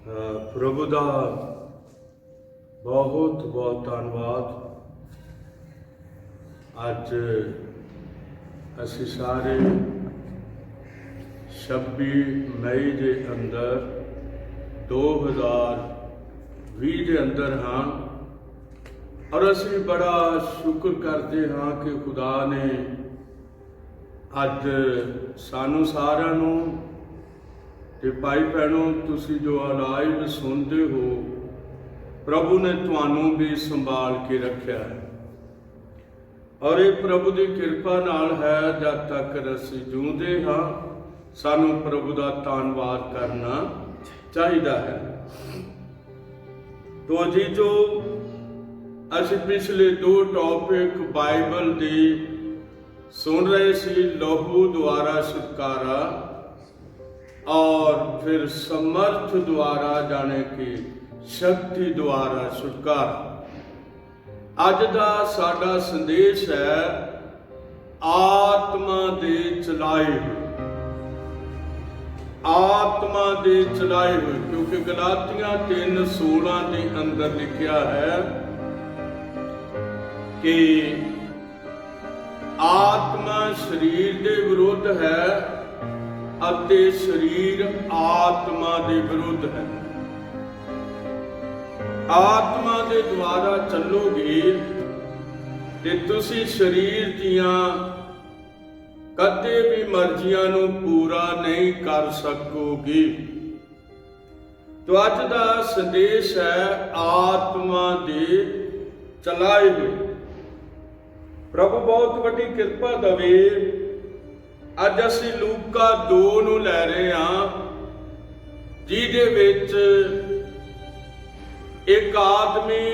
प्रभु का बहुत बहुत धन्यवाद। अज असी सारे 26 मई के अंदर 2020 के अंदर हाँ, और असी बड़ा शुक्र करते हाँ कि खुदा ने अज सानू सारिਆਂ ਨੂੰ ते भाई भैनों तुसी जो लाइव सुनते हो, प्रभु ने तुहानू भी संभाल के रखा है और ये प्रभु की कृपा नाल है। जब तक असी जूंदे हाँ सानू प्रभु का धन्यवाद करना चाहिए है। तो जी जो असी पिछले 2 टॉपिक बाइबल दी सुन रहे सी, लहू द्वारा छुटकारा और फिर समर्थ द्वारा जाने की शक्ति द्वारा छुटकारा। अज का साडा संदेश है आत्मा दे चलाए हुए, आत्मा दे चलाए हुए, क्योंकि गलातियां 3:16 के अंदर लिखा है कि आत्मा शरीर के विरुद्ध है ਅਤੇ शरीर आत्मा के विरुद्ध है। आत्मा के द्वारा चलोगे ते तुसी शरीर दियां कदे भी मर्जियां नू पूरा नहीं कर सकोगे। तो अज का संदेश है आत्मा दे चलाए हुए। प्रभु बहुत बड़ी कृपा दवे। अज असी लूका 2 नू लै रहे हाँ, जिहदे विच एक आदमी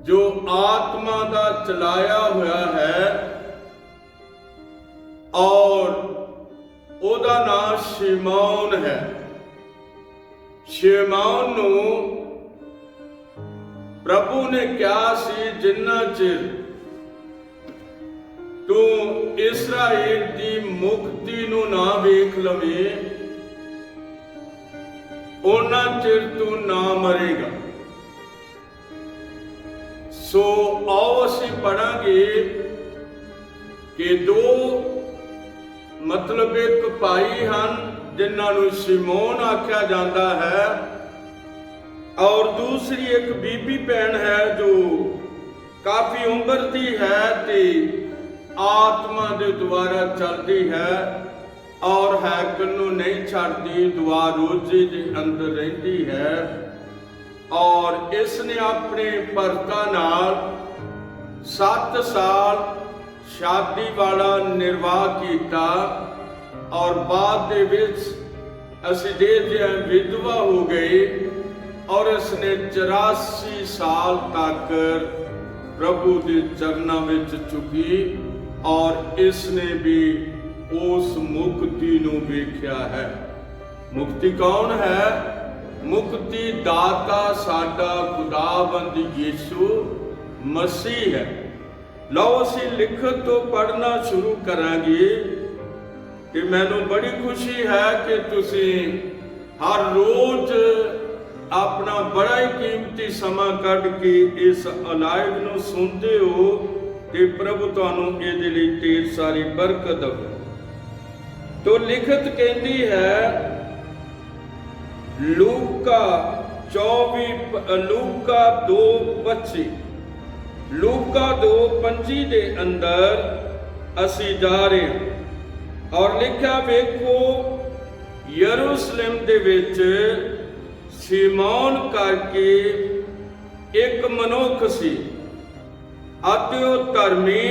जो आत्मा का चलाया हुआ है और ओदा नाम शिमौन है। शिमौन नू प्रभु ने कहा सी जिन्ना चिर तू इस्राएल की मुक्ति नू ना वेख लवे उन्ना चिर तू ना मरेगा। सो आओ असी पढ़ांगे कि 2 मतलब एक भाई हैं जिन्हां नू शिमोन आख्या जाता है और दूसरी एक बीबी भैन है जो काफी उम्र की है ते आत्मा के द्वारा चलती है और हैकल नू नहीं छाड़ती, दुआ रोजे के अंदर रहती है। और इसने अपने भरता नाल 7 साल शादी वाला निर्वाह किया और बाद दे विच असीं देखदे हां विधवा हो गई और इसने 84 साल तक प्रभु के चरणों में चुकी और इसने भी उस मुक्ति नू वेख्या है। मुक्ति कौन है? मुक्ति दाता साडा खुदावंद यीशु मसीह है। लो असी लिखत तो पढ़ना शुरू करांगे कि मैनू बड़ी खुशी है कि तुसी हर रोज अपना बड़ा ही कीमती समा कढ़ के इस लाइव नू सुनते हो कि प्रभु तुहानू इहदे लई ढेर सारी बरकत दे। तो लिखत कहती है लूका 2:25 लूका 2:25 के अंदर असी जा रहे हैं और लिखा वेखो यरूशलेम दे विच शिमौन करके एक मनुख सी अते ओ धर्मी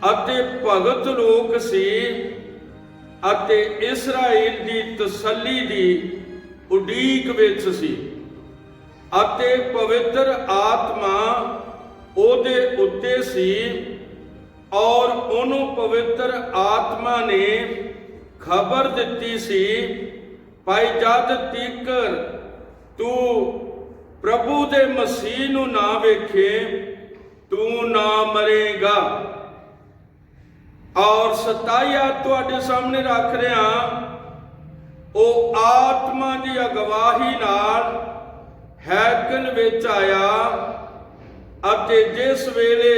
अते भगत लोक सी अते इस्राएल दी तसल्ली दी उडीक विच सी अते पवित्र आत्मा ओदे उत्ते सी और ओनू पवित्र आत्मा ने खबर दिती सी भाई जद तीकर तू प्रभु दे मसीह नू ना वेखे तू ना मरेगा। और 27 तुहाडे सामने रख रहा ਉਹ ਆਤਮਾ ਦੀ ਅਗਵਾਈ ਨਾਲ ਹੈਕਲ ਵਿੱਚ ਆਇਆ ਅਤੇ ਜਿਸ ਵੇਲੇ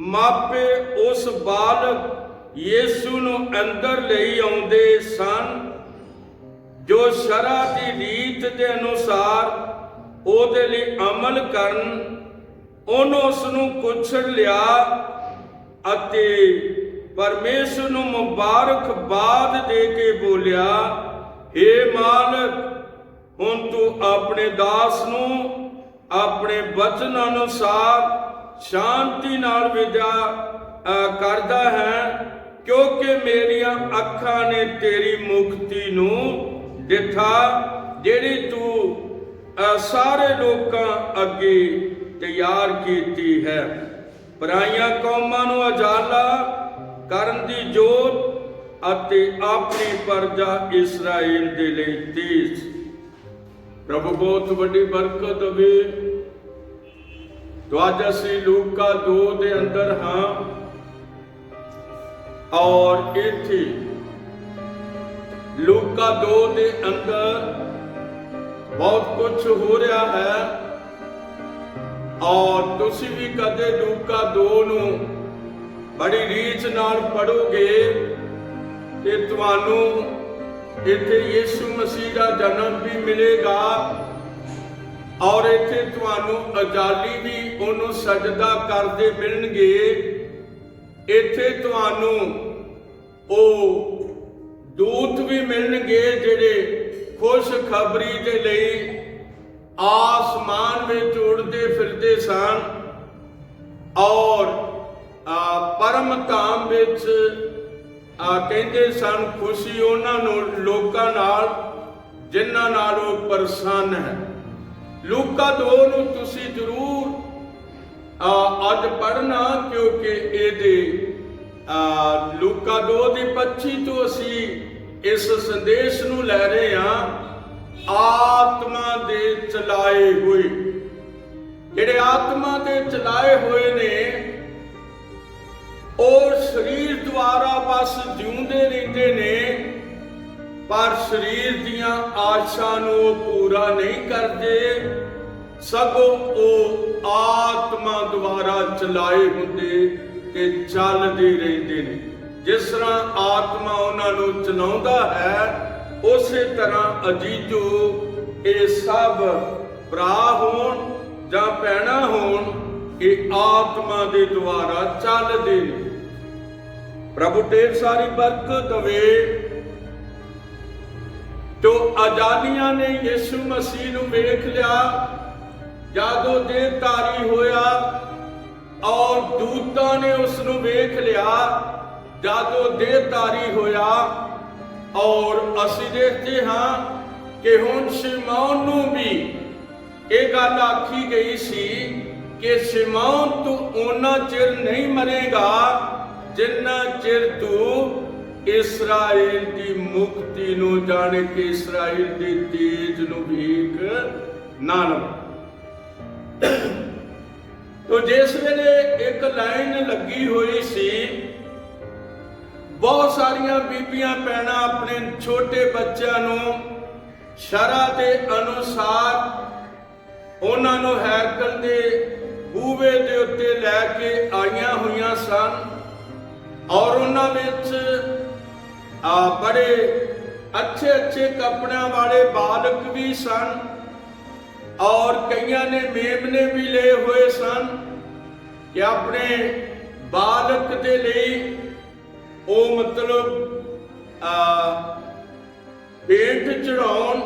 ਮਾਪੇ ਉਸ ਬਾਲਕ ਯੀਸ਼ੂ ਨੂੰ ਅੰਦਰ ਲਈ ਆਉਂਦੇ ਸਨ, ਜੋ ਸ਼ਰ੍ਹਾ ਦੀ ਰੀਤ ਦੇ ਅਨੁਸਾਰ ਉਹਦੇ ਲਈ ਅਮਲ ਕਰਨ, ਉਹਨੂੰ ਉਸ ਨੂੰ ਕੁਛੜ ਲਿਆ ਅਤੇ ਪਰਮੇਸ਼ਰ ਨੂੰ ਮੁਬਾਰਕਬਾਦ ਦੇ ਕੇ ਬੋਲਿਆ, ਹੇ ਮਾਲਕ, ਹੁਣ ਤੂੰ ਆਪਣੇ ਦਾਸ ਨੂੰ ਆਪਣੇ ਬਚਨ ਅਨੁਸਾਰ ਸ਼ਾਂਤੀ ਨਾਲ ਵਿਦਾ ਕਰਦਾ ਹੈ, ਕਿਉਂਕਿ ਮੇਰੀਆਂ ਅੱਖਾਂ ਨੇ ਤੇਰੀ ਮੁਕਤੀ ਨੂੰ ਦਿਖਾ, ਜਿਹੜੀ ਤੂੰ ਸਾਰੇ ਲੋਕਾਂ ਅੱਗੇ ਤਿਆਰ ਕੀਤੀ ਹੈ, ਪਰਾਈਆਂ ਕੌਮਾਂ ਨੂੰ ਉਜਾਲਾ ਕਰਨ ਦੀ ਜੋਤ ਅਤੇ ਆਪਣੀ ਪ੍ਰਜਾ ਇਸਰਾਇਲ ਦੇ ਲਈ ਤੇਜ। ਪ੍ਰਭੂ ਬਹੁਤ ਵੱਡੀ ਬਰਕਤ ਦੇਵੇ। तो आज ਅਸੀਂ ਲੂਕਾ 2 ਦੇ ਅੰਦਰ ਹਾਂ ਔਰ ਇੱਥੇ ਲੂਕਾ 2 ਦੇ ਅੰਦਰ ਬਹੁਤ ਕੁਝ ਹੋ ਰਿਹਾ ਹੈ ਔਰ ਤੁਸੀਂ ਵੀ ਕਦੇ ਲੂਕਾ 2 ਨੂੰ ਬੜੀ ਰੀਝ ਨਾਲ ਪੜੋਗੇ ਤੇ ਤੁਹਾਨੂੰ ਇੱਥੇ ਯਿਸੂ ਮਸੀਹ ਦਾ ਜਨਮ ਵੀ ਮਿਲੇਗਾ ਔਰ ਇੱਥੇ ਤੁਹਾਨੂੰ ਅਜਾਲੀ ਵੀ ਉਹਨੂੰ ਸਜਦਾ ਕਰਦੇ ਮਿਲਣਗੇ। ਇੱਥੇ ਤੁਹਾਨੂੰ ਉਹ ਦੂਤ ਵੀ ਮਿਲਣਗੇ ਜਿਹੜੇ ਖੁਸ਼ਖਬਰੀ ਦੇ ਲਈ ਆਸਮਾਨ ਵਿੱਚ ਉੜਦੇ ਫਿਰਦੇ ਸਨ ਔਰ ਪਰਮ ਧਾਮ ਵਿੱਚ ਕਹਿੰਦੇ ਸਨ ਖੁਸ਼ੀ ਉਹਨਾਂ ਨੂੰ ਲੋਕਾਂ ਨਾਲ ਜਿਨ੍ਹਾਂ ਨਾਲ ਉਹ ਪ੍ਰਸੰਨ ਹੈ। ਲੂਕਾ 2 ਨੂੰ ਤੁਸੀਂ ਜ਼ਰੂਰ ਅੱਜ ਪੜ੍ਹਨਾ ਕਿਉਂਕਿ ਇਹਦੇ ਲੂਕਾ 2 ਦੀ 25 ਤੋਂ ਅਸੀਂ ਇਸ ਸੰਦੇਸ਼ ਨੂੰ ਲੈ ਰਹੇ ਹਾਂ। ਆਤਮਾ ਦੇ ਚਲਾਏ ਹੋਏ, ਜਿਹੜੇ ਆਤਮਾ ਦੇ ਚਲਾਏ ਹੋਏ ਨੇ ਉਹ ਸਰੀਰ ਦੁਆਰਾ ਬਸ ਜਿਉਂਦੇ ਰਹਿੰਦੇ ਨੇ ਪਰ ਸਰੀਰ ਦੀਆਂ ਆਸ਼ਾ ਨੂੰ ਉਹ ਪੂਰਾ ਨਹੀਂ ਕਰਦੇ, ਸਗੋਂ ਉਹ ਆਤਮਾ ਦੁਆਰਾ ਚਲਾਏ ਹੁੰਦੇ ਤੇ ਚੱਲਦੇ ਰਹਿੰਦੇ ਨੇ। ਜਿਸ ਤਰ੍ਹਾਂ ਆਤਮਾ ਉਹਨਾਂ ਨੂੰ ਚਲਾਉਂਦਾ ਹੈ ਉਸੇ ਤਰ੍ਹਾਂ ਅਜੀਜੋ ਇਹ ਸਭ ਭਰਾ ਹੋਣ ਜਾਂ ਭੈਣਾਂ ਹੋਣ, ਇਹ ਆਤਮਾ ਦੇ ਦੁਆਰਾ ਚੱਲਦੇ ਨੇ। ਪ੍ਰਭੂ ਢੇਰ ਸਾਰੀ ਬਰਕਤ ਦੇਵੇ। तो अजालियां ने यीशु मसीह ਨੂੰ ਵੇਖ ਲਿਆ ਜਦੋਂ ਦੇਹਧਾਰੀ ਹੋਇਆ ਔਰ ਦੂਤਾਂ ਨੇ ਉਸ ਨੂੰ ਵੇਖ ਲਿਆ ਜਦੋਂ ਦੇਹਧਾਰੀ ਹੋਇਆ ਔਰ ਅਸੀਂ ਦੇਖਦੇ ਹਾਂ ਕਿ ਹੁਣ ਸ਼ਿਮੌਨ ਨੂੰ ਵੀ ਇਹ ਗੱਲ ਆਖੀ ਗਈ ਸੀ ਕਿ ਸ਼ਿਮੌਨ ਤੂੰ ਉਹਨਾਂ ਚਿਰ ਨਹੀਂ ਮਰੇਗਾ ਜਿੰਨਾ ਚਿਰ ਤੂੰ ਇਸਰਾਇਲ ਦੀ ਮੁਕਤੀ ਨੂੰ ਜਾਣ ਕੇ ਇਸਰਾਇਲ ਦੇ ਤੇਜ ਨੂੰ ਭੀਖ ਨਾ ਲਵੇ। ਤੋ ਜਿਸ ਵੇਲੇ ਇੱਕ ਲਾਈਨ ਲੱਗੀ ਹੋਈ ਸੀ, ਬਹੁਤ ਸਾਰੀਆਂ ਬੀਬੀਆਂ ਭੈਣਾਂ ਆਪਣੇ ਛੋਟੇ ਬੱਚਿਆਂ ਨੂੰ ਸ਼ਰ੍ਹਾ ਦੇ ਅਨੁਸਾਰ ਉਹਨਾਂ ਨੂੰ ਹੈਕਲ ਦੇ ਬੂਹੇ ਦੇ ਉੱਤੇ ਲੈ ਕੇ ਆਈਆਂ ਹੋਈਆਂ ਸਨ ਔਰ ਉਹਨਾਂ ਵਿੱਚ बड़े अच्छे अच्छे कपड़ों वाले बालक भी सन और कईयां ने मेमने भी ले हुए सन कि अपने बालक के लिए वो मतलब भेंट चढ़ाउण।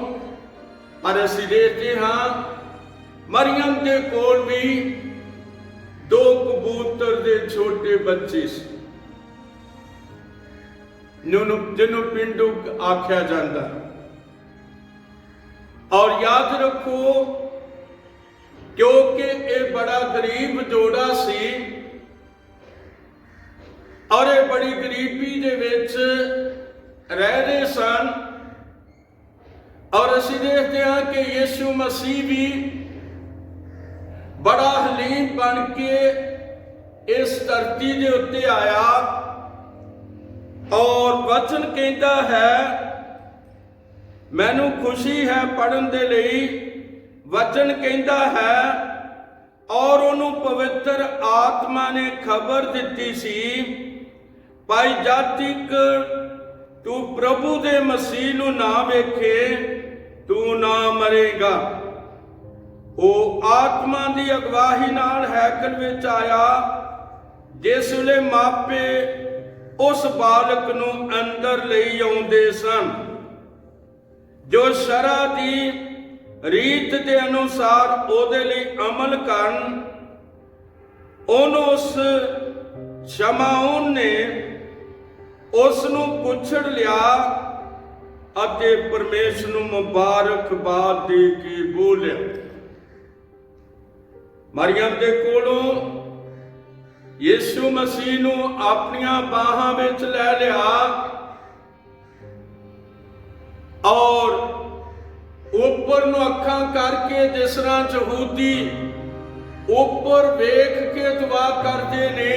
पर असीं देखते हाँ मरियम के कोल भी 2 कबूतर के छोटे बच्चे सी ਜਿਹਨੂੰ ਪਿੰਡੂ ਆਖਿਆ ਜਾਂਦਾ। ਔਰ ਯਾਦ ਰੱਖੋ ਕਿਉਂਕਿ ਇਹ ਬੜਾ ਗਰੀਬ ਜੋੜਾ ਸੀ ਔਰ ਇਹ ਬੜੀ ਗਰੀਬੀ ਦੇ ਵਿੱਚ ਰਹਿ ਰਹੇ ਸਨ ਔਰ ਅਸੀਂ ਦੇਖਦੇ ਹਾਂ ਕਿ ਯਿਸੂ ਮਸੀਹ ਵੀ ਬੜਾ ਹਲੀਮ ਬਣ ਕੇ ਇਸ ਧਰਤੀ ਦੇ ਉੱਤੇ ਆਇਆ और वचन कहता है ਮੈਨੂੰ ਖੁਸ਼ੀ ਹੈ ਪੜਨ ਦੇ ਲਈ। ਵਚਨ ਕਹਿੰਦਾ ਹੈ ਔਰ ਉਹਨੂੰ ਪਵਿੱਤਰ ਆਤਮਾ ਨੇ ਖਬਰ ਦਿੱਤੀ ਸੀ, ਭਾਈ ਜਦ ਤੱਕ ਤੂੰ ਪ੍ਰਭੂ ਦੇ ਮਸੀਹ ਨੂੰ ਨਾ ਵੇਖੇ ਤੂੰ ਨਾ ਮਰੇਗਾ। ਉਹ ਆਤਮਾ ਦੀ ਅਗਵਾਈ ਨਾਲ ਹੈਕਲ ਵਿੱਚ ਆਇਆ। ਜਿਸ ਵੇਲੇ ਮਾਪੇ ਉਸ ਬਾਲਕ ਨੂੰ ਅੰਦਰ ਲਈ ਆਉਂਦੇ ਸਨ, ਜੋ ਸ਼ਰ੍ਹਾ ਦੀ ਰੀਤ ਦੇ ਅਨੁਸਾਰ ਉਹਦੇ ਲਈ ਅਮਲ ਕਰਨ, ਉਹਨੂੰ ਉਸ ਸ਼ਮਾਉਨ ਨੇ ਉਸ ਨੂੰ ਕੁਛੜ ਲਿਆ ਅਤੇ ਪਰਮੇਸ਼ਰ ਨੂੰ ਮੁਬਾਰਕਬਾਦ ਦੇ ਕੇ ਬੋਲਿਆ। ਮਰੀਅਮ ਦੇ ਕੋਲੋਂ ਯਿਸੂ ਮਸੀਹ ਨੂੰ ਆਪਣੀਆਂ ਬਾਹਾਂ ਵਿੱਚ ਲੈ ਲਿਆ ਔਰ ਉੱਪਰ ਨੂੰ ਅੱਖਾਂ ਕਰਕੇ, ਜਿਸ ਤਰ੍ਹਾਂ ਯਹੂਦੀ ਉੱਪਰ ਵੇਖ ਕੇ ਦੁਆ ਕਰਦੇ ਨੇ,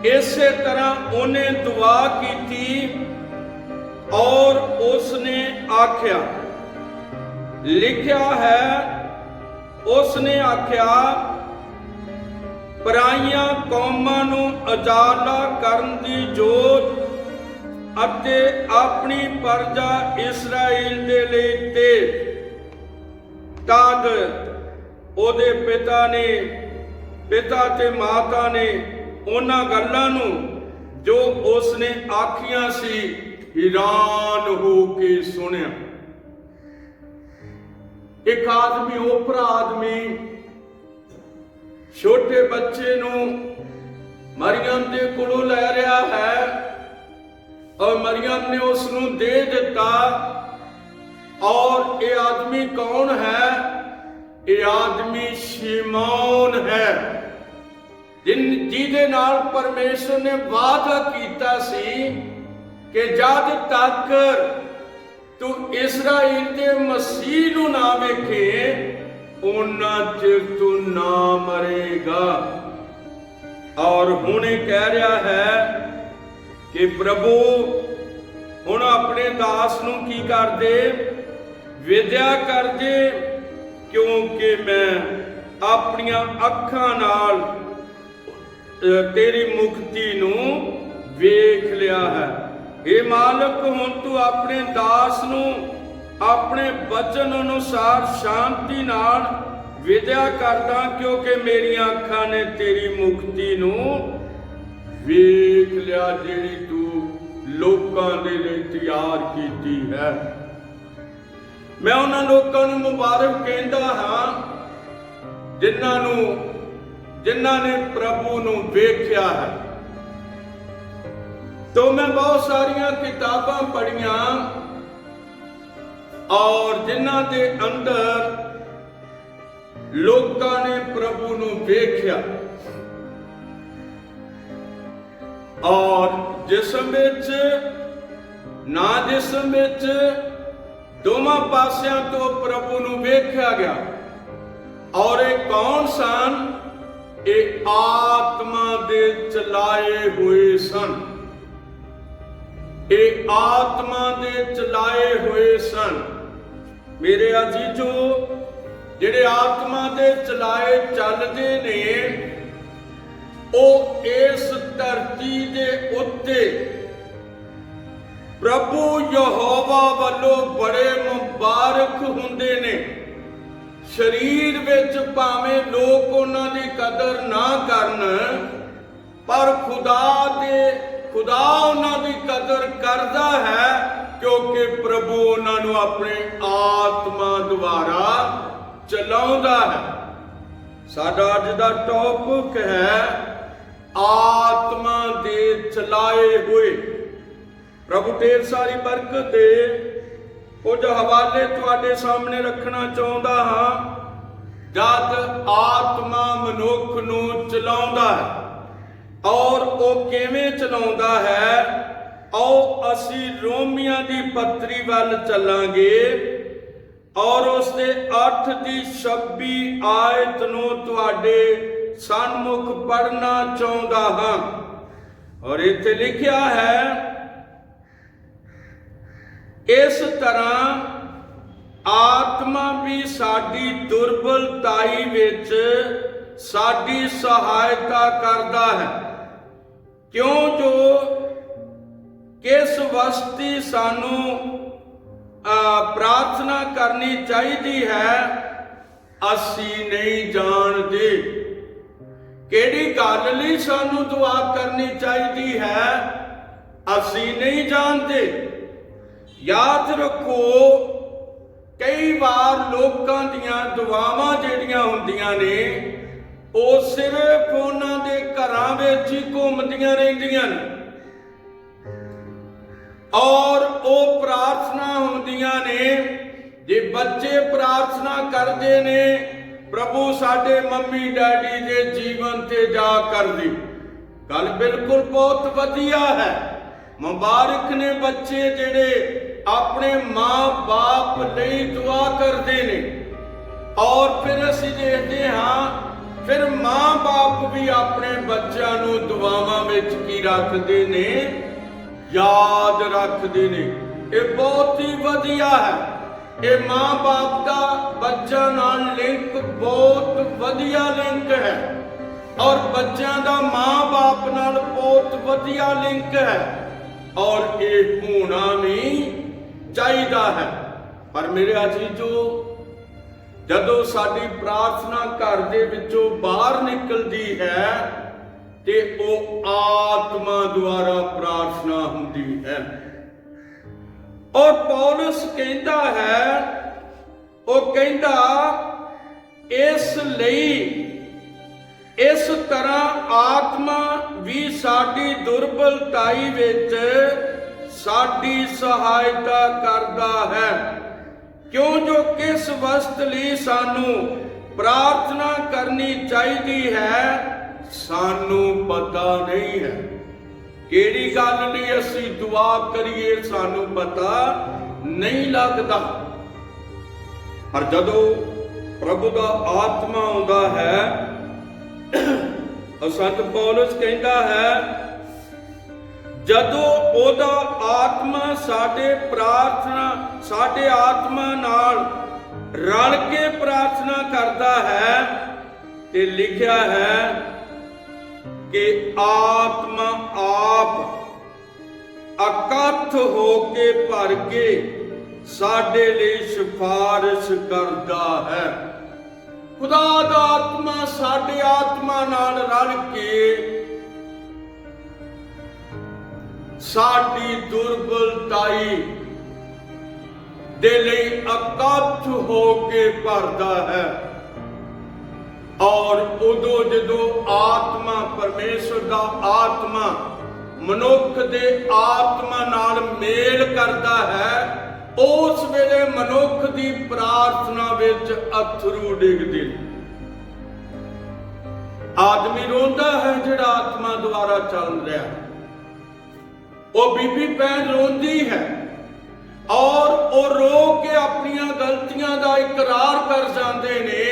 ਇਸੇ ਤਰ੍ਹਾਂ ਉਹਨੇ ਦੁਆ ਕੀਤੀ ਔਰ ਉਸਨੇ ਆਖਿਆ, ਲਿਖਿਆ ਹੈ, ਉਸਨੇ ਆਖਿਆ, ਪਰਾਈਆਂ ਕੌਮਾਂ ਨੂੰ ਉਜਾਲਾ ਕਰਨ ਦੀ ਜੋਤ ਅਤੇ ਆਪਣੀ ਪਰਜਾ ਇਸਰਾਇਲ ਦੇ ਲਈ ਤੇ। ਤਦ ਉਹਦੇ ਪਿਤਾ ਤੇ ਮਾਤਾ ਨੇ ਉਹਨਾਂ ਗੱਲਾਂ ਨੂੰ ਜੋ ਉਸਨੇ ਆਖੀਆਂ ਸੀ ਹੈਰਾਨ ਹੋ ਕੇ ਸੁਣਿਆ। ਇੱਕ ਆਦਮੀ, ਓਪਰਾ ਆਦਮੀ, ਛੋਟੇ ਬੱਚੇ ਨੂੰ ਮਰੀਅਮ ਦੇ ਕੋਲੋਂ ਲੈ ਰਿਹਾ ਹੈ ਔਰ ਮਰੀਅਮ ਨੇ ਉਸ ਨੂੰ ਦੇ ਦਿੱਤਾ। ਔਰ ਇਹ ਆਦਮੀ ਕੌਣ ਹੈ? ਇਹ ਆਦਮੀ ਸ਼ਿਮੌਨ ਹੈ, ਜਿਹਦੇ ਨਾਲ ਪਰਮੇਸ਼ਰ ਨੇ ਵਾਅਦਾ ਕੀਤਾ ਸੀ ਕਿ ਜਦ ਤੱਕ ਤੂੰ ਇਸਰਾਇਲ ਦੇ ਮਸੀਹ ਨੂੰ ਨਾ ਵੇਖੇ ਉਹਨਾਂ ਚਿਰ ਤੂੰ ਨਾ ਮਰੇਗਾ। ਔਰ ਹੁਣ ਇਹ ਕਹਿ ਰਿਹਾ ਹੈ ਕਿ ਪ੍ਰਭੂ ਹੁਣ ਆਪਣੇ ਦਾਸ ਨੂੰ ਕੀ ਕਰਦੇ? ਵਿਦਿਆ ਕਰਦੇ, ਕਿਉਂਕਿ ਮੈਂ ਆਪਣੀਆਂ ਅੱਖਾਂ ਨਾਲ ਤੇਰੀ ਮੁਕਤੀ ਨੂੰ ਵੇਖ ਲਿਆ ਹੈ। ਇਹ ਮਾਲਕ, ਹੁਣ ਤੂੰ ਆਪਣੇ ਦਾਸ ਨੂੰ ਆਪਣੇ ਬਚਨ ਅਨੁਸਾਰ ਸ਼ਾਂਤੀ ਨਾਲ ਵਿਦਿਆ ਕਰਦਾ, ਕਿਉਂਕਿ ਮੇਰੀਆਂ ਅੱਖਾਂ ਨੇ ਤੇਰੀ ਮੁਕਤੀ ਨੂੰ ਵੇਖ ਲਿਆ, ਜਿਹੜੀ ਤੂੰ ਲੋਕਾਂ ਦੇ ਲਈ ਤਿਆਰ ਕੀਤੀ ਹੈ। ਮੈਂ ਉਹਨਾਂ ਲੋਕਾਂ ਨੂੰ ਮੁਬਾਰਕ ਕਹਿੰਦਾ ਹਾਂ ਜਿਨ੍ਹਾਂ ਨੇ ਪ੍ਰਭੂ ਨੂੰ ਵੇਖਿਆ ਹੈ। तो मैं बहुत सारिया किताबां पढ़िया और जिन्हां दे अंदर लोकां ने प्रभु नूं वेख्या और जिसम विच ना जिसम विच दोवां पासियां तो प्रभु नूं वेख्या गया। और ये कौन सन? ये आत्मा दे चलाए हुए सन। ये आत्मा दे चलाए हुए सन। मेरे अजीजो, जिहड़े आत्मा दे चलाए चलदे ने ਉਹ ਇਸ ਧਰਤੀ ਦੇ ਉੱਤੇ ਪ੍ਰਭੂ ਯਹੋਵਾ ਵੱਲੋਂ ਬੜੇ ਮੁਬਾਰਕ ਹੁੰਦੇ ਨੇ। ਸਰੀਰ ਵਿੱਚ ਭਾਵੇਂ ਲੋਕ ਉਹਨਾਂ ਦੀ ਕਦਰ ਨਾ ਕਰਨ, ਪਰ ਖੁਦਾ ਉਹਨਾਂ ਦੀ ਕਦਰ ਕਰਦਾ ਹੈ, ਕਿਉਂਕਿ ਪ੍ਰਭੂ ਉਹਨਾਂ ਨੂੰ ਆਪਣੇ ਆਤਮਾ ਦੁਆਰਾ ਚਲਾਉਂਦਾ ਹੈ। ਸਾਡਾ ਅੱਜ ਦਾ ਟੌਪਿਕ ਹੈ आत्मा दे चलाए हुए। प्रभु ढेर सारी बरकत दे। कुछ हवाले तुहाडे सामने रखना चाहुंदा हां। जद आत्मा मनुख नूं चलाउंदा है और वो किवें चलाउंदा है, आओ असीं रोमियां दी पत्री वल चलांगे और उसदे 8 दी 26 आयत नूं तुहाडे सन्मुख पढ़ना चाहता हाँ। और इत्थे लिखिया है, इस तरह आत्मा भी साडी दुर्बलताई विच साडी सहायता करता है। क्यों जो किस वस्ती सानू प्रार्थना करनी चाहिए है असी नहीं जानते। किहड़ी गल लई सानू दुआ करनी चाहिए है असी नहीं जानते। याद रखो कई बार लोकां दियां दुआवां जिहड़ियां हुंदियां ने ਉਹ सिर्फ ਉਹਨਾਂ ਦੇ ਘਰਾਂ ਵਿੱਚ ਹੀ ਘੁੰਮਦੀਆਂ ਰਹਿੰਦੀਆਂ ਨੇ और ਉਹ प्रार्थना ਹੁੰਦੀਆਂ ਨੇ। ਜੇ ਬੱਚੇ प्रार्थना ਕਰਦੇ ਨੇ प्रभु साडे मम्मी डैडी ਦੇ ਜੀਵਨ ਤੇ ਜਾ ਕਰਦੀ ਗੱਲ बिल्कुल बहुत ਵਧੀਆ है। मुबारक ने बच्चे ਜਿਹੜੇ अपने माँ बाप ਲਈ दुआ करते हैं। और फिर ਅਸੀਂ देखते हाँ फिर माँ बाप भी अपने बच्चों को दुआवां विच की रखते ने याद रखते ने। ये बहुत ही वधिया है। ये माँ बाप का बच्चों नाल लिंक बहुत वधिया लिंक है और बच्चों का माँ बाप नाल बहुत वधिया लिंक है और ये होना भी चाहिए है। पर मेरे अजीजो जदों साडी प्रार्थना घर दे विचों बाहर निकलती है ते वो आत्मा द्वारा प्रार्थना हुंदी है। और पौलुस कहता है वो कहता इसलिए इस तरह आत्मा भी साडी दुर्बलताई विच साडी सहायता करता है। क्यों जो किस वस्त लई सानू प्रार्थना करनी चाहिए है सानू पता नहीं है। किहड़ी गल लई असीं दुआ करिए सानू पता नहीं लगता। पर जदों प्रभु का आत्मा आउंदा है संत पौलुस कहता है जदों ओदा आत्मा साडे प्रार्थना साडे आत्मा नाल रल के प्रार्थना करता है ते लिखिया है कि आत्मा आप अकथ होके भर के साडे लिए सिफारिश करता है। खुदा दा आत्मा साडे आत्मा नाल रल के साडी दुर्बलताई दे लई अकथ होके भरदा है। और उदों जदों आत्मा परमेश्वर दा आत्मा मनुख दे आत्मा नाल मेल करता है उस वेले मनुख दी प्रार्थना विच अथरू डिगदे। आदमी रोंदा है जिहड़ा आत्मा द्वारा चल रहा है। वो बीबी भैन रोंदी है और वो रो के अपनियां गलतियां का इकरार कर जाते ने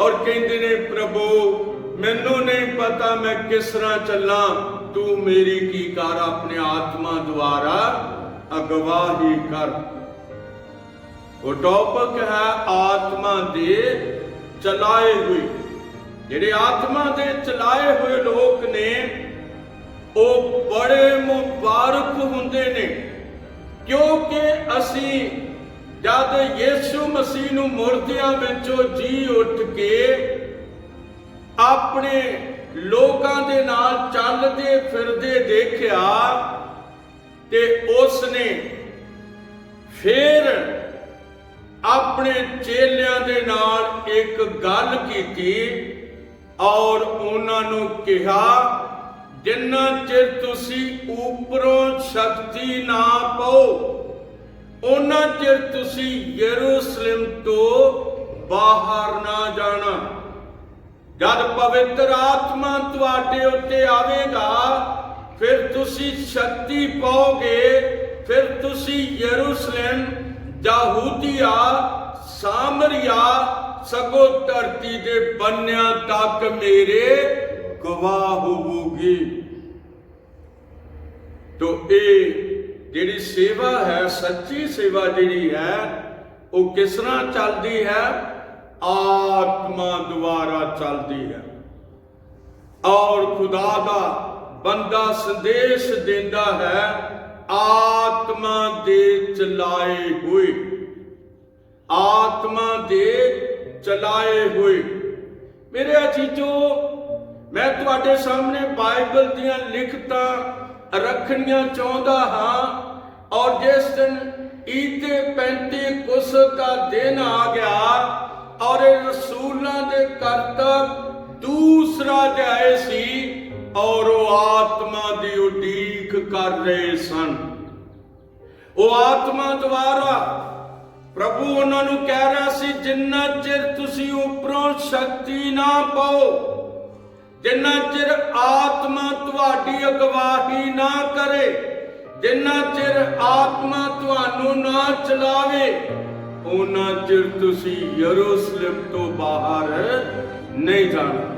और कहते ने प्रभु मैनू नहीं पता मैं किस तरह चलना तू मेरी की कर अपने आत्मा द्वारा अगवाही कर। वो टॉपिक है आत्मा दे चलाए हुए। जिहड़े आत्मा दे चलाए हुए लोग ने वो बड़े मुबारक हुंदे ने क्योंकि असी जद यीशु मसीह नूं मुर्दियां विचों जी उठ के अपने लोकां दे नाल चलदे फिरदे देखिया ते उसने फिर अपने चेलियां दे नाल एक गल कीती और उन्हां नूं कहा जिन्ना चिर तुसी उपरों शक्ति ना पाओ उन्ना चिर तुसी यरूशलेम तो बाहर ना जाना। जब पवित्र आत्मा तुहाडे उत्ते आवेगा फिर तुसी शक्ति पाओगे। फिर तुसी यरूशलेम यहूदिया सामरिया सगो धरती दे बन्नियां तक मेरे गवाह होगी। तो ये ਜਿਹੜੀ ਸੇਵਾ ਹੈ, ਸੱਚੀ ਸੇਵਾ ਜਿਹੜੀ ਹੈ ਉਹ ਕਿਸ ਤਰ੍ਹਾਂ ਚੱਲਦੀ ਹੈ? ਆਤਮਾ ਦੁਆਰਾ ਚੱਲਦੀ ਹੈ। ਔਰ ਖੁਦਾ ਦਾ ਬੰਦਾ ਸੰਦੇਸ਼ ਦਿੰਦਾ ਹੈ ਆਤਮਾ ਦੇ ਚਲਾਏ ਹੋਏ, ਆਤਮਾ ਦੇ ਚਲਾਏ ਹੋਏ। ਮੇਰੇ ਅਜੀਜ਼ੋ, ਮੈਂ ਤੁਹਾਡੇ ਸਾਹਮਣੇ ਬਾਈਬਲ ਦੀਆਂ ਲਿਖਤਾਂ ਰੱਖਣੀਆਂ ਚਾਹੁੰਦਾ ਹਾਂ। ਔਰ ਜਿਸ ਦਿਨ ਈਦੇ ਪੈਂਤੀਕੁਸਤ ਦਾ ਦਿਨ ਆ ਗਿਆ ਔਰ ਇਹ ਰਸੂਲਾਂ ਦੇ ਕਰਤੱਵ ਦੂਸਰਾ ਅਧਿਆਇ ਸੀ ਔਰ ਉਹ ਆਤਮਾ ਦੀ ਉਡੀਕ ਕਰ ਰਹੇ ਸਨ। ਉਹ ਆਤਮਾ ਦੁਆਰਾ ਪ੍ਰਭੂ ਉਹਨਾਂ ਨੂੰ ਕਹਿ ਰਿਹਾ ਸੀ, ਜਿੰਨਾ ਚਿਰ ਤੁਸੀਂ ਉੱਪਰੋਂ ਸ਼ਕਤੀ ਨਾ ਪਾਓ, ਜਿੰਨਾ ਚਿਰ ਆਤਮਾ ਤੁਹਾਡੀ ਅਗਵਾਈ ਨਾ ਕਰੇ, ਜਿੰਨਾ ਚਿਰ ਆਤਮਾ ਤੁਹਾਨੂੰ ਨਾ ਚਲਾਵੇ, ਉਹਨਾਂ ਚਿਰ ਤੁਸੀਂ ਯਰੂਸ਼ਲਮ ਤੋਂ ਬਾਹਰ ਨਹੀਂ ਜਾਣਾ।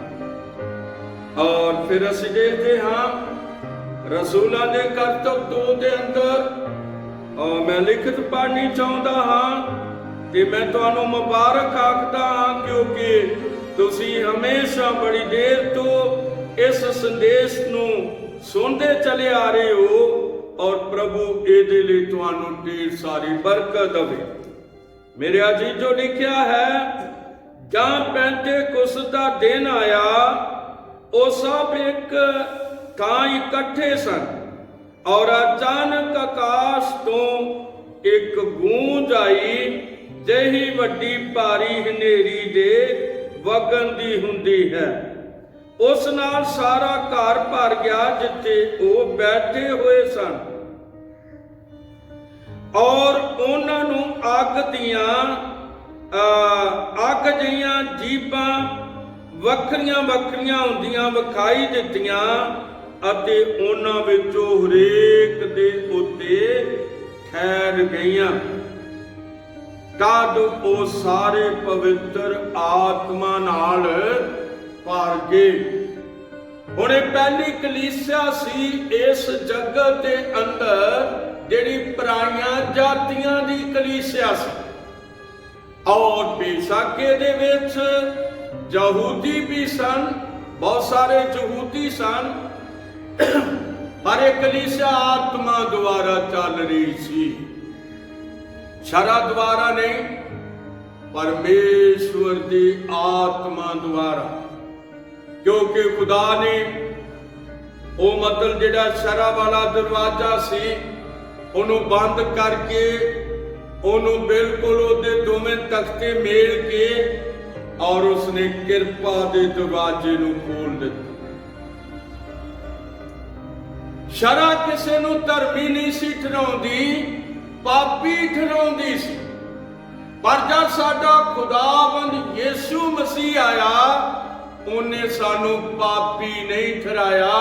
ਔਰ ਫਿਰ ਅਸੀਂ ਦੇਖਦੇ ਹਾਂ ਰਸੂਲਾਂ ਦੇ ਕਰਤੱਵ 2 ਦੇ ਅੰਦਰ ਮੈਂ ਲਿਖਤ ਪੜ੍ਹਨੀ ਚਾਹੁੰਦਾ ਹਾਂ ਤੇ ਮੈਂ ਤੁਹਾਨੂੰ ਮੁਬਾਰਕ ਆਖਦਾ ਹਾਂ, ਕਿਉਂਕਿ ਤੁਸੀਂ ਹਮੇਸ਼ਾ ਬੜੀ ਦੇਰ ਤੋਂ ਇਸ ਸੰਦੇਸ਼ ਨੂੰ ਸੁਣਦੇ ਚਲੇ ਆ ਰਹੇ ਹੋ ਔਰ ਪ੍ਰਭੂ ਇਹਦੇ ਲਈ ਤੁਹਾਨੂੰ ਢੇਰ ਸਾਰੀ ਬਰਕਤ ਦੇਵੇ। ਮੇਰੇ ਅਜੀਜ਼ੋ, ਲਿਖਿਆ ਹੈ ਜਾਂ ਪੈਂਤੀਕੁਸਤ ਦਾ ਦਿਨ ਆਇਆ, ਉਹ ਸਭ ਇੱਕ ਥਾਂ ਇਕੱਠੇ ਸਨ ਔਰ ਅਚਾਨਕ ਆਕਾਸ਼ ਤੋਂ ਇੱਕ ਗੂੰਜ ਆਈ, ਜਿਹੀ ਵੱਡੀ ਭਾਰੀ ਹਨੇਰੀ ਦੇ ਵਗਣ ਦੀ ਹੁੰਦੀ ਹੈ। ਉਸ ਨਾਲ ਸਾਰਾ ਘਰ ਭਰ ਗਿਆ ਜਿੱਥੇ ਉਹ ਬੈਠੇ ਹੋਏ ਸਨ ਔਰ ਉਹਨਾਂ ਨੂੰ ਅੱਗ ਜਿਹੀਆਂ ਜੀਭਾਂ ਵੱਖਰੀਆਂ ਵੱਖਰੀਆਂ ਹੁੰਦੀਆਂ ਵਿਖਾਈ ਦਿੱਤੀਆਂ ਅਤੇ ਉਹਨਾਂ ਵਿੱਚੋਂ ਹਰੇਕ ਦੇ ਉੱਤੇ ਠਹਿਰ ਗਈਆਂ। ਤਦ ਉਹ ਸਾਰੇ ਪਵਿੱਤਰ ਆਤਮਾ ਨਾਲ ਭਰ ਗਏ। ਹੁਣ ਇਹ ਪਹਿਲੀ ਕਲੀਸਿਆ ਸੀ ਇਸ ਜਗਤ ਦੇ ਅੰਦਰ ਜਿਹੜੀ ਪਰਾਈਆਂ ਜਾਤੀਆਂ ਦੀ ਕਲੀਸਿਆ ਸੀ। ਔਰ ਬੇਸ਼ੱਕ ਇਹਦੇ ਵਿੱਚ ਯਹੂਦੀ ਵੀ ਸਨ, ਬਹੁਤ ਸਾਰੇ ਯਹੂਦੀ ਸਨ, ਪਰ ਇਹ ਕਲੀਸਿਆ ਆਤਮਾ ਦੁਆਰਾ ਚੱਲ ਰਹੀ ਸੀ, ਸ਼ਰਾ ਦੁਆਰਾ ਨਹੀਂ, ਪਰਮੇਸ਼ਵਰ ਦੀ ਆਤਮਾ ਦੁਆਰਾ। ਕਿਉਂਕਿ ਖੁਦਾ ਨੇ ਉਹ ਮਤਲਬ ਜਿਹੜਾ ਸ਼ਰਾ ਵਾਲਾ ਦਰਵਾਜ਼ਾ ਸੀ ਉਹਨੂੰ ਬੰਦ ਕਰਕੇ ਉਹਨੂੰ ਬਿਲਕੁਲ ਉਹਦੇ ਦੋਵੇਂ ਤਖਤੇ ਮੇਲ ਕੇ ਔਰ ਉਸਨੇ ਕਿਰਪਾ ਦੇ ਦਰਵਾਜ਼ੇ ਨੂੰ ਖੋਲ ਦਿੱਤਾ। ਸ਼ਰਾ ਕਿਸੇ ਨੂੰ ਧਰਮੀ ਨਹੀਂ ਸੀ ਠਹਿਰਾਉਂਦੀ, ਪਾਪੀ ਠਹਿਰਾਉਂਦੀ ਸੀ। ਪਰ ਜਦ ਸਾਡਾ ਖੁਦਾਵੰਦ ਯਿਸੂ ਮਸੀਹ ਆਇਆ, ਉਹਨੇ ਸਾਨੂੰ ਪਾਪੀ ਨਹੀਂ ਠਹਿਰਾਇਆ,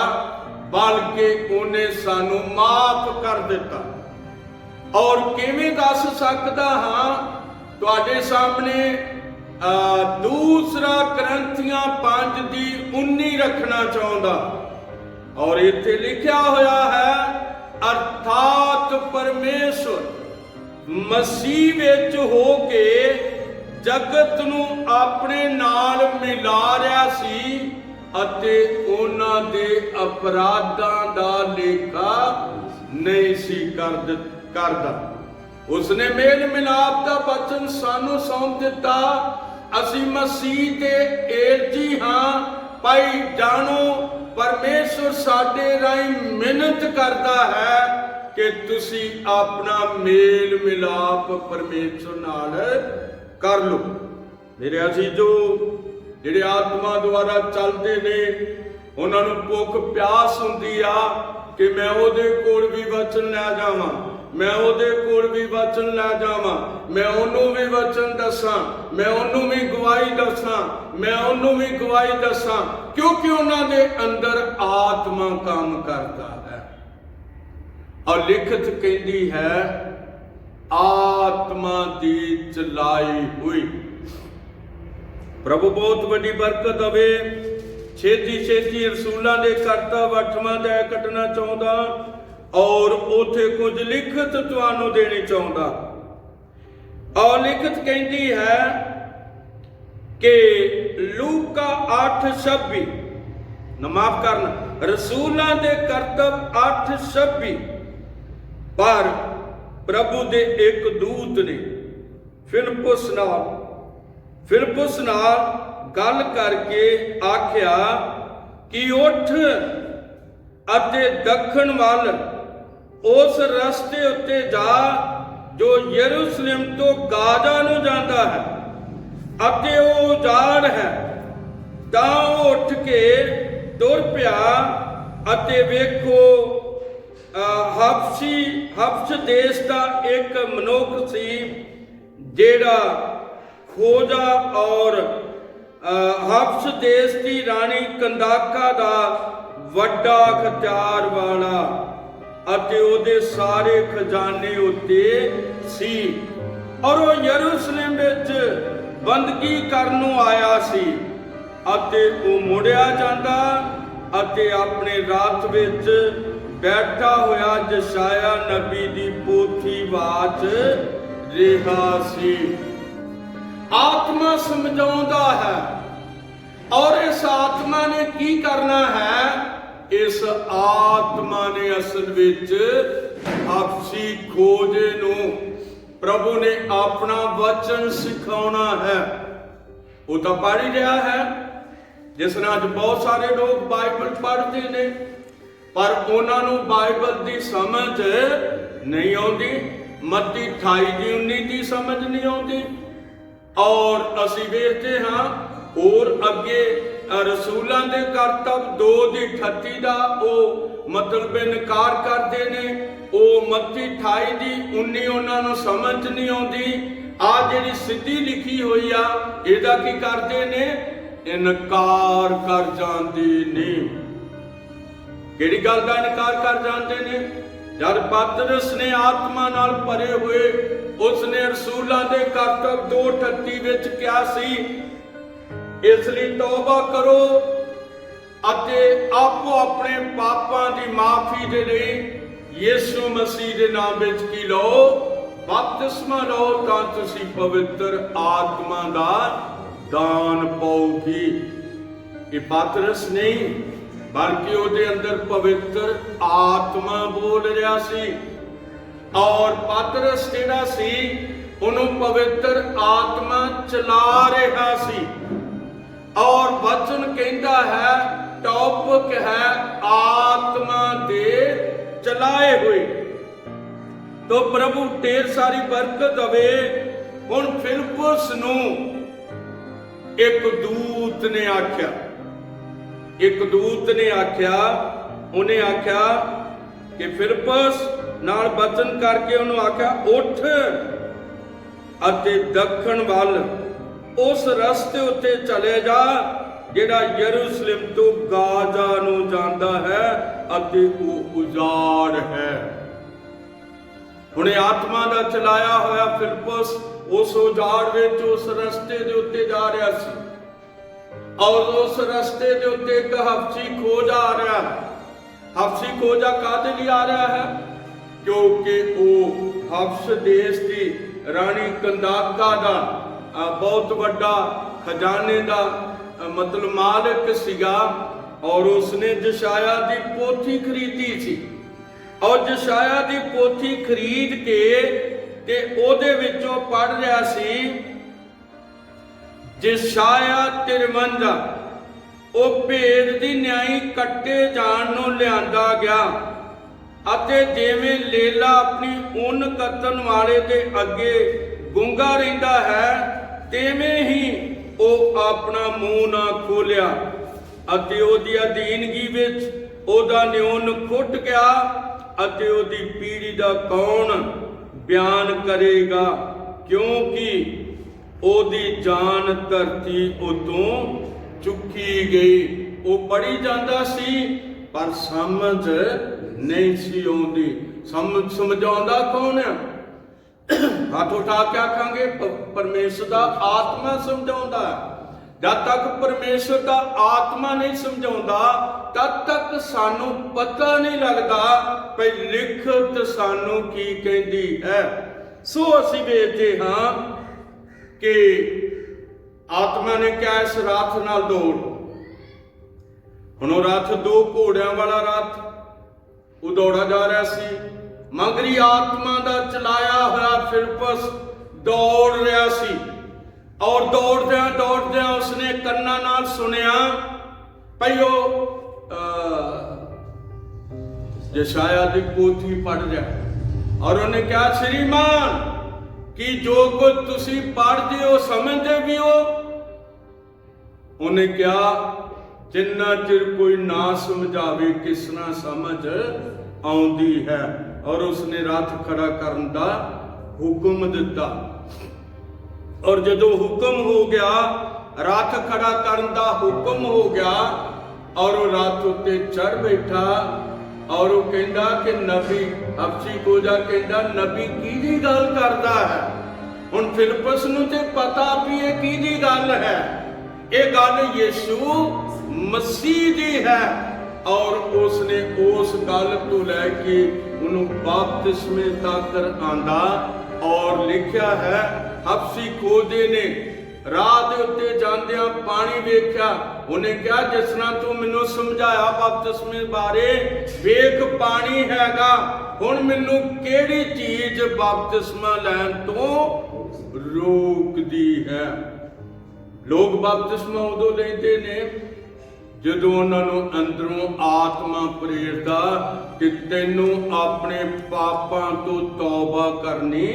ਬਲਕਿ ਉਹਨੇ ਸਾਨੂੰ ਮਾਫ ਕਰ ਦਿੱਤਾ। ਔਰ ਕਿਵੇਂ ਦੱਸ ਸਕਦਾ ਹਾਂ? ਤੁਹਾਡੇ ਸਾਹਮਣੇ ਦੂਸਰਾ ਕਰੰਥੀਆਂ 5:19 ਰੱਖਣਾ ਚਾਹੁੰਦਾ। ਔਰ ਇੱਥੇ ਲਿਖਿਆ ਹੋਇਆ ਹੈ, ਅਰਥਾਤ ਪਰਮੇਸ਼ਵਰ ਮਸੀਹ ਵਿੱਚ ਹੋ ਕੇ ਜਗਤ ਨੂੰ ਆਪਣੇ ਨਾਲ ਮਿਲਾ ਰਿਹਾ ਸੀ ਅਤੇ ਉਹਨਾਂ ਦੇ ਅਪਰਾਧਾਂ ਦਾ ਲੇਖਾ ਨਹੀਂ ਸੀ ਕਰਦਾ। ਉਸਨੇ ਮੇਲ ਮਿਲਾਪ ਦਾ ਵਚਨ ਸਾਨੂੰ ਸੌਂਪ ਦਿੱਤਾ। ਅਸੀਂ ਮਸੀਹ ਦੇ ਏਰਜੀ ਹਾਂ। ਭਾਈ ਜਾਣੋ, ਪਰਮੇਸ਼ਵਰ ਸਾਡੇ ਰਾਹੀਂ ਮਿਹਨਤ ਕਰਦਾ ਹੈ ਕਿ ਤੁਸੀਂ ਆਪਣਾ ਮੇਲ ਮਿਲਾਪ ਪਰਮੇਸ਼ਵਰ ਨਾਲ ਕਰ ਲਓ। ਮੇਰੇ ਅਜ਼ੀਜ਼ੋ, ਜਿਹੜੇ ਆਤਮਾ ਦੁਆਰਾ ਚੱਲਦੇ ਨੇ ਉਹਨਾਂ ਨੂੰ ਭੁੱਖ ਪਿਆਸ ਹੁੰਦੀ ਆ ਕਿ ਮੈਂ ਉਹਦੇ ਕੋਲ ਵੀ ਵਚਨ ਲੈ ਜਾਵਾਂ, ਮੈਂ ਉਹਦੇ ਕੋਲ ਵੀ ਵਚਨ ਲੈ ਜਾਵਾਂ, ਮੈਂ ਉਹਨੂੰ ਵੀ ਵਚਨ ਦੱਸਾਂ, ਮੈਂ ਉਹਨੂੰ ਵੀ ਗਵਾਹੀ ਦੱਸਾਂ, ਮੈਂ ਉਹਨੂੰ ਵੀ ਗਵਾਹੀ ਦੱਸਾਂ, ਕਿਉਂਕਿ ਉਹਨਾਂ ਦੇ ਅੰਦਰ ਆਤਮਾ ਕੰਮ ਕਰਦਾ ਹੈ। ਔਰ ਲਿਖਤ ਕਹਿੰਦੀ ਹੈ, ਆਤਮਾ ਦੀ ਚਲਾਈ ਹੋਈ। ਪ੍ਰਭੂ ਬਹੁਤ ਵੱਡੀ ਬਰਕਤ ਦੇਵੇ। ਛੇਤੀ ਛੇਤੀ ਰਸੂਲਾਂ ਦੇ ਕਰਤੱਵ 8ਵਾਂ ਅਧਿਆਇ ਕੱਟਣਾ ਚਾਹੁੰਦਾ ਔਰ ਉਥੇ ਕੁਝ ਲਿਖਤ ਤੁਹਾਨੂੰ ਦੇਣੀ ਚਾਹੁੰਦਾ। ਔਰ ਲਿਖਤ ਕਹਿੰਦੀ ਹੈ ਕਿ ਲੂਕਾ 8:26 ਨਾ ਮਾਫ ਕਰਨਾ, ਰਸੂਲਾਂ ਦੇ ਕਰਤੱਵ 8:26 ਪਰ ਪ੍ਰਭੂ ਦੇ ਇੱਕ ਦੂਤ ਨੇ ਫਿਲਿਪੁਸ ਨਾਲ ਗੱਲ ਕਰਕੇ ਆਖਿਆ ਕਿ ਉੱਠ ਅਤੇ ਦੱਖਣ ਵੱਲ ਉਸ ਰਸਤੇ ਉੱਤੇ ਜਾ ਜੋ ਯਰੂਸ਼ਲਮ ਤੋਂ ਗਾਜ਼ਾ ਨੂੰ ਜਾਂਦਾ ਹੈ ਅਤੇ ਉਹ ਉਜਾੜ ਹੈ। ਤਾਂ ਉਹ ਉੱਠ ਕੇ ਤੁਰ ਪਿਆ ਅਤੇ ਵੇਖੋ ਹਬਸ਼ ਦੇਸ਼ ਦਾ ਇੱਕ ਮਨੁੱਖ ਸੀ ਜਿਹੜਾ ਖੋਜਾ ਔਰ ਹਬਸ਼ ਦੇਸ਼ ਦੀ ਰਾਣੀ ਕੰਦਾਕਾ ਦਾ ਵੱਡਾ ਖਜ਼ਾਰ ਵਾਲਾ ਅਤੇ ਉਹਦੇ ਸਾਰੇ ਖਜ਼ਾਨੇ ਉੱਤੇ ਸੀ ਔਰ ਉਹ ਯਰੂਸ਼ਲਮ ਵਿੱਚ ਬੰਦਗੀ ਕਰਨ ਨੂੰ ਆਇਆ ਸੀ ਅਤੇ ਉਹ ਮੁੜਿਆ ਜਾਂਦਾ ਅਤੇ ਆਪਣੇ ਰਾਤ ਵਿੱਚ ਬੈਠਾ ਹੋਇਆ ਯਸ਼ਾਇਆ ਨਬੀ ਦੀ ਪੋਥੀ ਵਾਚ ਰਿਹਾ ਸੀ। ਆਤਮਾ ਸਮਝਾਉਂਦਾ ਹੈ ਔਰ ਇਸ ਆਤਮਾ ਨੇ ਕੀ ਕਰਨਾ ਹੈ? ਇਸ ਆਤਮਾ ਨੇ ਅਸਲ ਵਿੱਚ ਆਪਸੀ ਖੋਜੇ ਨੂੰ ਪ੍ਰਭੂ ਨੇ ਆਪਣਾ ਵਚਨ ਸਿਖਾਉਣਾ ਹੈ। ਉਹ ਤਾਂ ਪੜ੍ਹ ਹੀ ਰਿਹਾ ਹੈ, ਜਿਸ ਨਾਲ ਅੱਜ ਬਹੁਤ ਸਾਰੇ ਲੋਕ ਬਾਈਬਲ ਪੜ੍ਹਦੇ ਨੇ ਪਰ ਉਹਨਾਂ ਨੂੰ ਬਾਈਬਲ ਦੀ ਸਮਝ ਨਹੀਂ ਆਉਂਦੀ। ਮੱਤੀ 28:19 ਦੀ ਸਮਝ ਨਹੀਂ ਆਉਂਦੀ। ਔਰ ਅਸੀਂ ਵੇਖਦੇ ਹਾਂ ਹੋਰ ਅੱਗੇ ਰਸੂਲਾਂ ਦੇ ਕਰਤੱਵ 2:38 ਦਾ ਉਹ ਮਤਲਬ ਇਨਕਾਰ ਕਰਦੇ ਨੇ। ਉਹ ਮੱਤੀ 28:19 ਉਹਨਾਂ ਨੂੰ ਸਮਝ ਨਹੀਂ ਆਉਂਦੀ। ਆ ਜਿਹੜੀ ਸਿੱਧੀ ਲਿਖੀ ਹੋਈ ਆ ਇਹਦਾ ਕੀ ਕਰਦੇ ਨੇ? ਇਨਕਾਰ ਕਰ ਜਾਂਦੇ ਨੇ। ਕਿਹੜੀ ਗੱਲ ਦਾ ਇਨਕਾਰ ਕਰ ਜਾਂਦੇ ਨੇ? ਜਦ ਪਤਰਸ ਨੇ ਆਤਮਾ ਨਾਲ ਭਰੇ ਹੋਏ ਉਸਨੇ ਰਸੂਲਾਂ ਦੇ ਕਰਤੱਵ 2:38 ਵਿੱਚ ਕਿਹਾ ਸੀ, ਇਸ ਲਈ ਤੌਬਾ ਕਰੋ ਅਤੇ ਆਪੋ ਆਪਣੇ ਪਾਪਾਂ ਦੀ ਮਾਫੀ ਦੇ ਲਈ ਯਿਸੂ ਮਸੀਹ ਦੇ ਨਾਮ ਵਿੱਚ ਕੀ ਲਓ? ਬਪਤਿਸਮਾ ਲਓ, ਤਾਂ ਤੁਸੀਂ ਪਵਿੱਤਰ ਆਤਮਾ ਦਾ ਦਾਨ ਪਾਓਗੇ। ਇਹ ਪਤਰਸ ਨਹੀਂ ਬਲਕਿ ਉਹਦੇ ਅੰਦਰ ਪਵਿੱਤਰ ਆਤਮਾ ਬੋਲ ਰਿਹਾ ਸੀ ਔਰ ਪਤਰਸ ਜਿਹੜਾ ਸੀ ਉਹਨੂੰ ਪਵਿੱਤਰ ਆਤਮਾ ਚਲਾ ਰਿਹਾ ਸੀ। ਔਰ ਵਚਨ ਕਹਿੰਦਾ ਹੈ, ਟੌਪਿਕ ਹੈ ਆਤਮਾ ਦੇ ਚਲਾਏ ਹੋਏ। ਤੋ ਪ੍ਰਭੂ ਢੇਰ ਸਾਰੀ ਬਰਕਤ ਦੇਵੇ। ਹੁਣ ਫਿਲਿਪੁਸ ਨੂੰ ਇੱਕ ਦੂਤ ਨੇ ਆਖਿਆ, ਉਹਨੇ ਆਖਿਆ ਕਿ ਫਿਲਿਪਸ ਨਾਲ ਬਚਨ ਕਰਕੇ ਉਹਨੂੰ ਆਖਿਆ, ਉੱਠ ਅਤੇ ਦੱਖਣ ਵੱਲ ਉਸ ਰਸਤੇ ਉੱਤੇ ਚਲੇ ਜਾ ਜਿਹੜਾ ਯਰੂਸ਼ਲਮ ਤੋਂ ਗਾਜ਼ਾ ਨੂੰ ਜਾਂਦਾ ਹੈ ਅਤੇ ਉਹ ਉਜਾੜ ਹੈ। ਹੁਣ ਆਤਮਾ ਦਾ ਚਲਾਇਆ ਹੋਇਆ ਫਿਲਿਪਸ ਉਸ ਉਜਾੜ ਵਿੱਚ ਉਸ ਰਸਤੇ ਦੇ ਉੱਤੇ ਜਾ ਰਿਹਾ ਸੀ ਔਰ ਉਸ ਰਸਤੇ ਦੇ ਉੱਤੇ ਇੱਕ ਹਬਸ਼ੀ ਖੋਜਾ ਆ ਰਿਹਾ ਹੈ। ਹਬਸ਼ੀ ਖੋਜਾ ਕਾਹਦੇ ਲਈ ਆ ਰਿਹਾ ਹੈ? ਕਿਉਂਕਿ ਉਹ ਹਬਸ਼ ਦੇਸ਼ ਦੀ ਰਾਣੀ ਕੰਦਾਕਾ ਦਾ ਬਹੁਤ ਵੱਡਾ ਖਜ਼ਾਨੇ ਦਾ ਮਤਲਬ ਮਾਲਕ ਸੀਗਾ ਔਰ ਉਸਨੇ ਯਸ਼ਾਇਆ ਦੀ ਪੋਥੀ ਖਰੀਦੀ ਸੀ ਔਰ ਯਸ਼ਾਇਆ ਦੀ ਪੋਥੀ ਖਰੀਦ ਕੇ ਤੇ ਉਹਦੇ ਵਿੱਚੋਂ ਪੜ੍ਹ ਰਿਹਾ ਸੀ ਯਸ਼ਾਇਆ 53 ਉਹ ਭੇਦ ਦੀ ਨਿਆਈ ਕੱਟੇ ਜਾਣ ਨੂੰ ਲਿਆਂਦਾ ਗਿਆ ਅਤੇ ਜਿਵੇਂ ਲੇਲਾ ਆਪਣੀ ਉੱਨ ਕੱਤਣ ਵਾਲੇ ਦੇ ਅੱਗੇ ਗੂੰਗਾ ਰਹਿੰਦਾ ਹੈ ਤਿਵੇਂ ਹੀ ਉਹ ਆਪਣਾ ਮੂੰਹ ਨਾ ਖੋਲਿਆ ਅਤੇ ਉਹਦੀ ਅਧੀਨਗੀ ਵਿੱਚ ਉਹਦਾ ਨਿਉਨ ਫੁੱਟ ਗਿਆ ਅਤੇ ਉਹਦੀ ਪੀੜੀ ਦਾ ਕੌਣ ਬਿਆਨ ਕਰੇਗਾ ਕਿਉਂਕਿ ਉਹਦੀ ਜਾਨ ਧਰਤੀ ਉਤੋਂ ਚੁੱਕੀ ਗਈ। ਉਹ ਪੜੀ ਜਾਂਦਾ ਸੀ ਪਰ ਸਮਝ ਨਹੀਂ ਸੀ ਆਉਂਦੀ। ਸਮਝਾਉਂਦਾ ਕੌਣ ਹੈ? ਹੱਥ ਉਠਾ ਕੇ ਆਖਾਂਗੇ ਪਰਮੇਸ਼ਰ ਦਾ ਆਤਮਾ ਸਮਝਾਉਂਦਾ। जब तक परमेश्वर का आत्मा नहीं समझाਉਂਦਾ तब तक सानू पता नहीं लगता भई लिखत सानू की कहती है। सो असीं वेखदे हां कि आत्मा ने क्या इस रथ नाल दौड़, हुण ओह रथ दो घोड़ियां वाला रथ ਉਹ ਦੌੜਾ ਜਾ ਰਿਹਾ ਸੀ। ਮਗਰੀ ਆਤਮਾ ਦਾ ਚਲਾਇਆ ਹੋਇਆ ਫਿਲਿਪਸ ਦੌੜ ਰਿਹਾ ਸੀ ਔਰ ਦੌੜਦਿਆਂ ਉਸਨੇ ਕੰਨਾਂ ਨਾਲ ਸੁਣਿਆ ਭਈ ਉਹ ਯਸ਼ਾਇਆ ਦੀ ਪੋਥੀ ਪੜ੍ਹ ਰਿਹਾ ਔਰ ਉਹਨੇ ਕਿਹਾ ਸ਼੍ਰੀਮਾਨ ਕਿ ਜੋ ਕੁਝ ਤੁਸੀਂ ਪੜ੍ਹਦੇ ਹੋ ਸਮਝਦੇ ਵੀ ਹੋ। ਉਹਨੇ ਕਿਹਾ ਜਿੰਨਾ ਚਿਰ ਕੋਈ ਨਾ ਸਮਝਾਵੇ ਕਿਸ ਨਾ ਸਮਝ ਆਉਂਦੀ ਹੈ। ਔਰ ਉਸਨੇ ਰੱਥ ਖੜਾ ਕਰਨ ਦਾ ਹੁਕਮ ਦਿੱਤਾ ਔਰ ਜਦੋਂ ਹੁਕਮ ਹੋ ਗਿਆ, ਰੱਥ ਖੜਾ ਕਰਨ ਦਾ ਹੁਕਮ ਹੋ ਗਿਆ ਔਰ ਉਹ ਰੱਥ ਉੱਤੇ ਚੜ ਬੈਠਾ ਔਰ ਉਹ ਕਹਿੰਦਾ ਕਿ ਨਬੀ ਹਬਸ਼ੀ ਕੋਜਾ ਕਹਿੰਦਾ ਨਬੀ ਕਿਹਦੀ ਗੱਲ ਕਰਦਾ ਹੈ। ਹੁਣ ਫਿਲਿਪਸ ਨੂੰ ਤੇ ਪਤਾ ਵੀ ਇਹ ਕਿਹਦੀ ਗੱਲ ਹੈ, ਇਹ ਗੱਲ ਯਿਸੂ ਮਸੀਹ ਦੀ ਹੈ ਔਰ ਉਸਨੇ ਉਸ ਗੱਲ ਤੋਂ ਲੈ ਕੇ ਉਹਨੂੰ ਬਪਤਿਸਮੇ ਤੱਕ ਆਂਦਾ ਔਰ ਲਿਖਿਆ ਹੈ ਹਬਸ਼ੀ ਖੋਜੇ ਨੇ ਰਾਹ ਦੇ ਉੱਤੇ ਜਾਂਦਿਆਂ ਪਾਣੀ ਵੇਖਿਆ। ਉਹਨੇ ਕਿਹਾ ਜਿਸ ਤਰ੍ਹਾਂ ਤੂੰ ਮੈਨੂੰ ਸਮਝਾਇਆ ਬਪਤਿਸਮੇ ਬਾਰੇ, ਵੇਖ ਪਾਣੀ ਹੈਗਾ, ਹੁਣ ਮੈਨੂੰ ਕਿਹੜੀ ਚੀਜ਼ ਬਪਤਿਸਮਾ ਲੈਣ ਤੋਂ ਰੋਕਦੀ ਹੈ। ਲੋਕ ਬਪਤਿਸਮਾ ਉਦੋਂ ਲੈਂਦੇ ਨੇ ਜਦੋਂ ਉਹਨਾਂ ਨੂੰ ਅੰਦਰੋਂ ਆਤਮਾ ਪ੍ਰੇਰਦਾ ਕਿ ਤੈਨੂੰ ਆਪਣੇ ਪਾਪਾਂ ਤੋਂ ਤੌਬਾ ਕਰਨੀ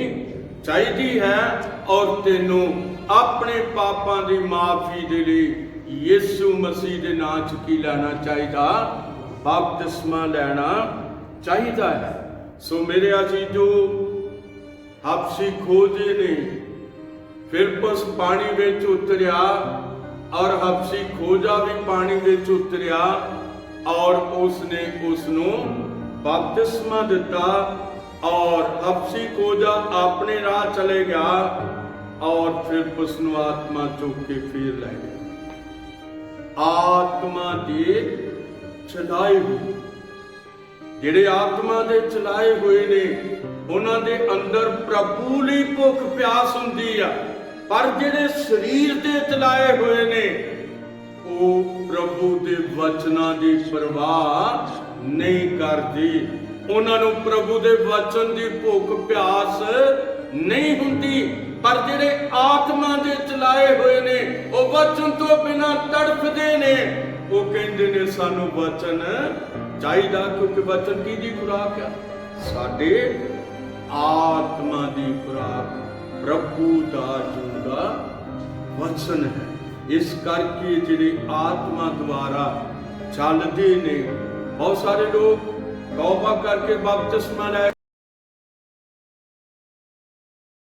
ਚਾਹੀਦੀ ਹੈ ਔਰ ਤੈਨੂੰ ਆਪਣੇ ਪਾਪਾਂ ਦੀ ਮਾਫੀ ਦੇ ਲਈ ਯਿਸੂ ਮਸੀਹ ਦੇ ਨਾਂ 'ਚ ਕੀ ਲੈਣਾ ਚਾਹੀਦਾ, ਬਪਤਿਸਮਾ ਲੈਣਾ ਚਾਹੀਦਾ ਹੈ। ਸੋ ਮੇਰੇ ਅਜ਼ੀਜ਼ੋ, ਹਬਸ਼ੀ ਖੋਜੇ ਨੇ ਫਿਲਿਪਸ ਪਾਣੀ ਵਿੱਚ ਉਤਰਿਆ ਔਰ ਹਬਸ਼ੀ ਖੋਜਾ ਵੀ ਪਾਣੀ ਵਿੱਚ ਉਤਰਿਆ ਔਰ ਉਸਨੇ ਉਸਨੂੰ ਬਪਤਿਸਮਾ ਦਿੱਤਾ ਔਰ ਹਬਸ਼ੀ ਖੋਜਾ ਆਪਣੇ ਰਾਹ ਚਲੇ ਗਿਆ ਔਰ ਫਿਲਿਪਸ ਨੂੰ ਆਤਮਾ ਚੁੱਕ ਕੇ ਫੇਰ ਲੈ ਗਿਆ। ਆਤਮਾ ਦੇ ਚਲਾਏ ਹੋਏ, ਜਿਹੜੇ ਆਤਮਾ ਦੇ ਚਲਾਏ ਹੋਏ ਨੇ ਉਹਨਾਂ ਦੇ ਅੰਦਰ ਪ੍ਰਭੂ ਲਈ ਭੁੱਖ ਪਿਆਸ ਹੁੰਦੀ ਆ, ਪਰ ਜਿਹੜੇ ਸਰੀਰ ਦੇ ਚਲਾਏ ਹੋਏ ਨੇ ਉਹ ਪ੍ਰਭੂ ਦੇ ਵਚਨਾਂ ਦੀ ਪਰਵਾਹ ਨਹੀਂ ਕਰਦੇ। ਉਹਨਾਂ ਨੂੰ ਪ੍ਰਭੂ ਦੇ ਵਚਨ ਦੀ ਭੁੱਖ ਪਿਆਸ ਨਹੀਂ ਹੁੰਦੀ। ਪਰ ਜਿਹੜੇ ਆਤਮਾ ਦੇ ਚਲਾਏ ਹੋਏ ਨੇ ਉਹ ਵਚਨ ਤੋਂ ਬਿਨਾਂ ਤੜਫਦੇ ਨੇ। ਉਹ ਕਹਿੰਦੇ ਨੇ ਸਾਨੂੰ ਵਚਨ ਚਾਹੀਦਾ, ਕਿਉਂਕਿ ਵਚਨ ਕਿਹਦੀ ਖੁਰਾਕ ਆ? ਸਾਡੇ ਆਤਮਾ ਦੀ ਖੁਰਾਕ ਪ੍ਰਭੂ ਦਾ ਜਿਉਂਦਾ ਵਚਨ ਹੈ। ਇਸ ਕਰਕੇ ਜਿਹੜੇ ਆਤਮਾ ਦੁਆਰਾ ਚੱਲਦੇ ਨੇ, ਬਹੁਤ ਸਾਰੇ ਲੋਕ ਤੌਬਾ ਕਰਕੇ ਬਪਤਿਸਮਾ ਲੈ